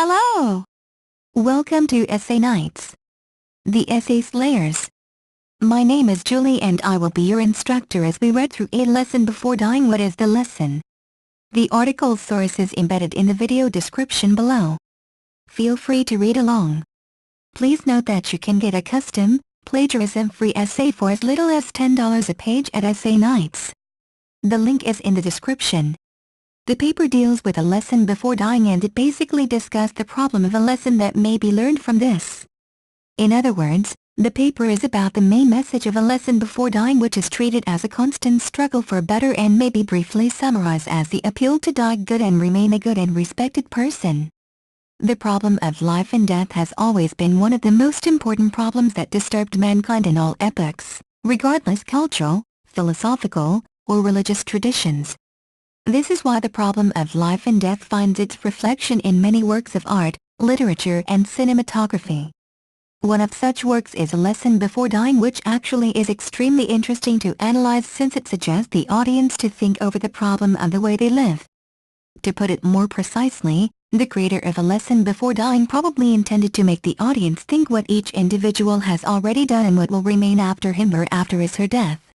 Hello! Welcome to Essay Nights, the Essay Slayers. My name is Julie and I will be your instructor as we read through A Lesson Before Dying. What is the lesson? The article source is embedded in the video description below. Feel free to read along. Please note that you can get a custom, plagiarism-free essay for as little as $10 a page at Essay Nights. The link is in the description. The paper deals with a lesson before dying and it basically discussed the problem of a lesson that may be learned from this. In other words, the paper is about the main message of a lesson before dying, which is treated as a constant struggle for better and may be briefly summarized as the appeal to die good and remain a good and respected person. The problem of life and death has always been one of the most important problems that disturbed mankind in all epochs, regardless cultural, philosophical, or religious traditions. This is why the problem of life and death finds its reflection in many works of art, literature and cinematography. One of such works is A Lesson Before Dying, which actually is extremely interesting to analyze since it suggests the audience to think over the problem of the way they live. To put it more precisely, the creator of A Lesson Before Dying probably intended to make the audience think what each individual has already done and what will remain after him or after his or her death.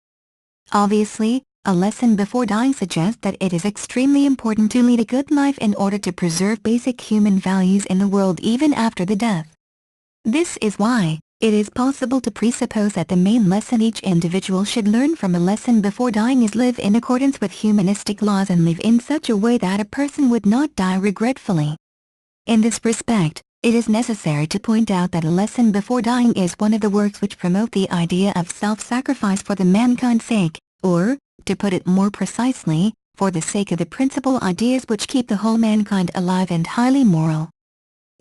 Obviously, A Lesson Before Dying suggests that it is extremely important to lead a good life in order to preserve basic human values in the world even after the death. This is why it is possible to presuppose that the main lesson each individual should learn from A Lesson Before Dying is live in accordance with humanistic laws and live in such a way that a person would not die regretfully. In this respect, it is necessary to point out that A Lesson Before Dying is one of the works which promote the idea of self-sacrifice for the mankind's sake, or, to put it more precisely, for the sake of the principal ideas which keep the whole mankind alive and highly moral.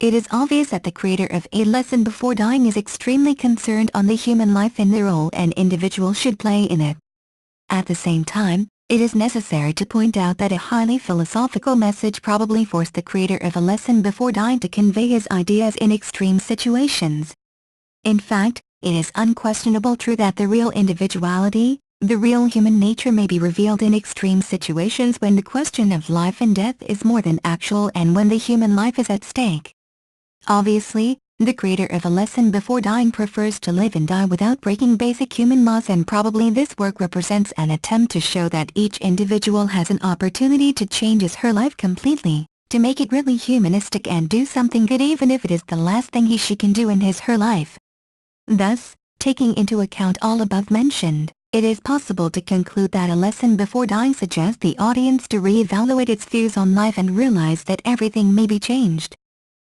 It is obvious that the creator of A Lesson Before Dying is extremely concerned on the human life and the role an individual should play in it. At the same time, it is necessary to point out that a highly philosophical message probably forced the creator of A Lesson Before Dying to convey his ideas in extreme situations. In fact, it is unquestionable true that the real individuality, the real human nature may be revealed in extreme situations when the question of life and death is more than actual and when the human life is at stake. Obviously, the creator of A Lesson Before Dying prefers to live and die without breaking basic human laws, and probably this work represents an attempt to show that each individual has an opportunity to change his or her life completely, to make it really humanistic and do something good even if it is the last thing he or she can do in his or her life. Thus, taking into account all above mentioned, it is possible to conclude that A Lesson Before Dying suggests the audience to re-evaluate its views on life and realize that everything may be changed.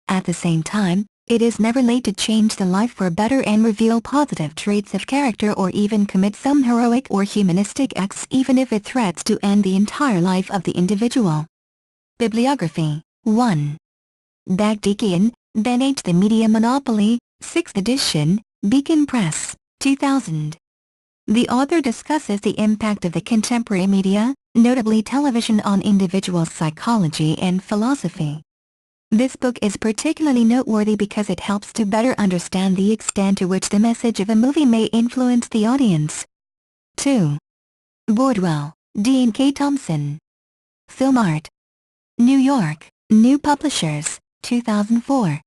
At the same time, it is never late to change the life for better and reveal positive traits of character or even commit some heroic or humanistic acts even if it threats to end the entire life of the individual. Bibliography 1. Bagdikian, then H. The Media Monopoly, 6th edition, Beacon Press, 2000. The author discusses the impact of the contemporary media, notably television, on individual psychology and philosophy. This book is particularly noteworthy because it helps to better understand the extent to which the message of a movie may influence the audience. 2. Bordwell, D. K. Thompson. Film Art. New York, New Publishers, 2004.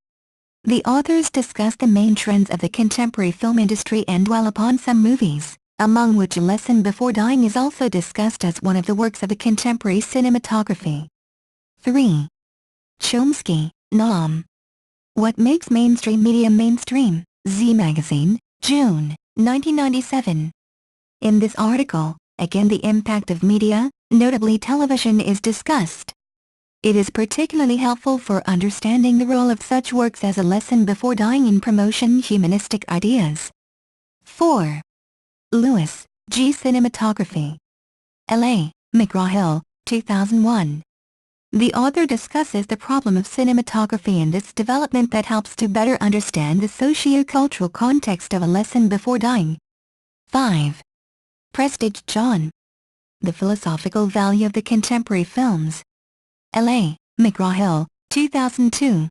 The authors discuss the main trends of the contemporary film industry and dwell upon some movies, among which A Lesson Before Dying is also discussed as one of the works of the contemporary cinematography. 3. Chomsky, Noam. What Makes Mainstream Media Mainstream? Z Magazine, June, 1997. In this article, again the impact of media, notably television, is discussed. It is particularly helpful for understanding the role of such works as A Lesson Before Dying in promotion humanistic ideas. 4. Lewis, G. Cinematography. L.A., McGraw-Hill, 2001. The author discusses the problem of cinematography and its development that helps to better understand the socio-cultural context of A Lesson Before Dying. 5. Prestige, John. The Philosophical Value of the Contemporary Films. L.A., McGraw-Hill, 2002.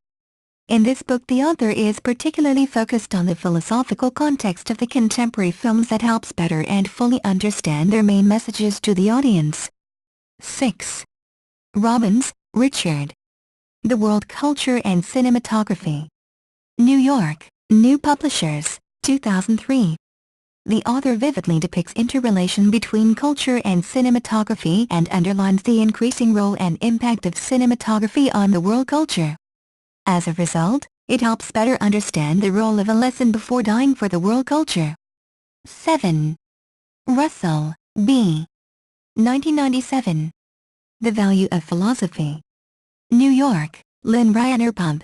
In this book the author is particularly focused on the philosophical context of the contemporary films that helps better and fully understand their main messages to the audience. 6. Robbins, Richard. The World Culture and Cinematography. New York, New Publishers, 2003. The author vividly depicts interrelation between culture and cinematography and underlines the increasing role and impact of cinematography on the world culture. As a result, it helps better understand the role of a lesson before dying for the world culture. 7. Russell, B. 1997. The Value of Philosophy. New York, Lynn Ryan Pub.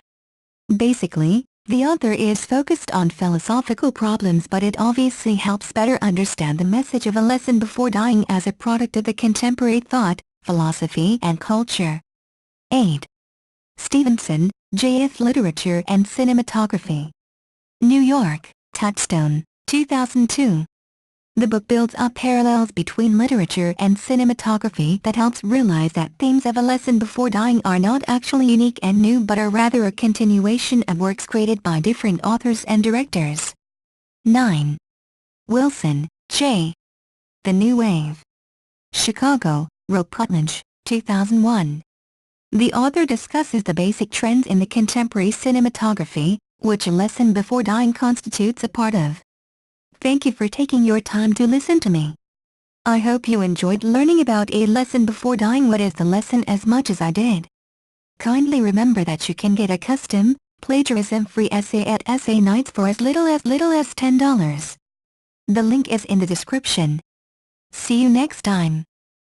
Basically, the author is focused on philosophical problems, but it obviously helps better understand the message of a lesson before dying as a product of the contemporary thought, philosophy and culture. 8. Stevenson, J.F. Literature and Cinematography. New York, Touchstone, 2002. The book builds up parallels between literature and cinematography that helps realize that themes of a lesson before dying are not actually unique and new but are rather a continuation of works created by different authors and directors. 9. Wilson, J. The New Wave. Chicago, Routledge, 2001. The author discusses the basic trends in the contemporary cinematography, which A Lesson Before Dying constitutes a part of. Thank you for taking your time to listen to me. I hope you enjoyed learning about A Lesson Before Dying. What is the lesson as much as I did? Kindly remember that you can get a custom, plagiarism-free essay at A9AYTZ for as little as $10. The link is in the description. See you next time.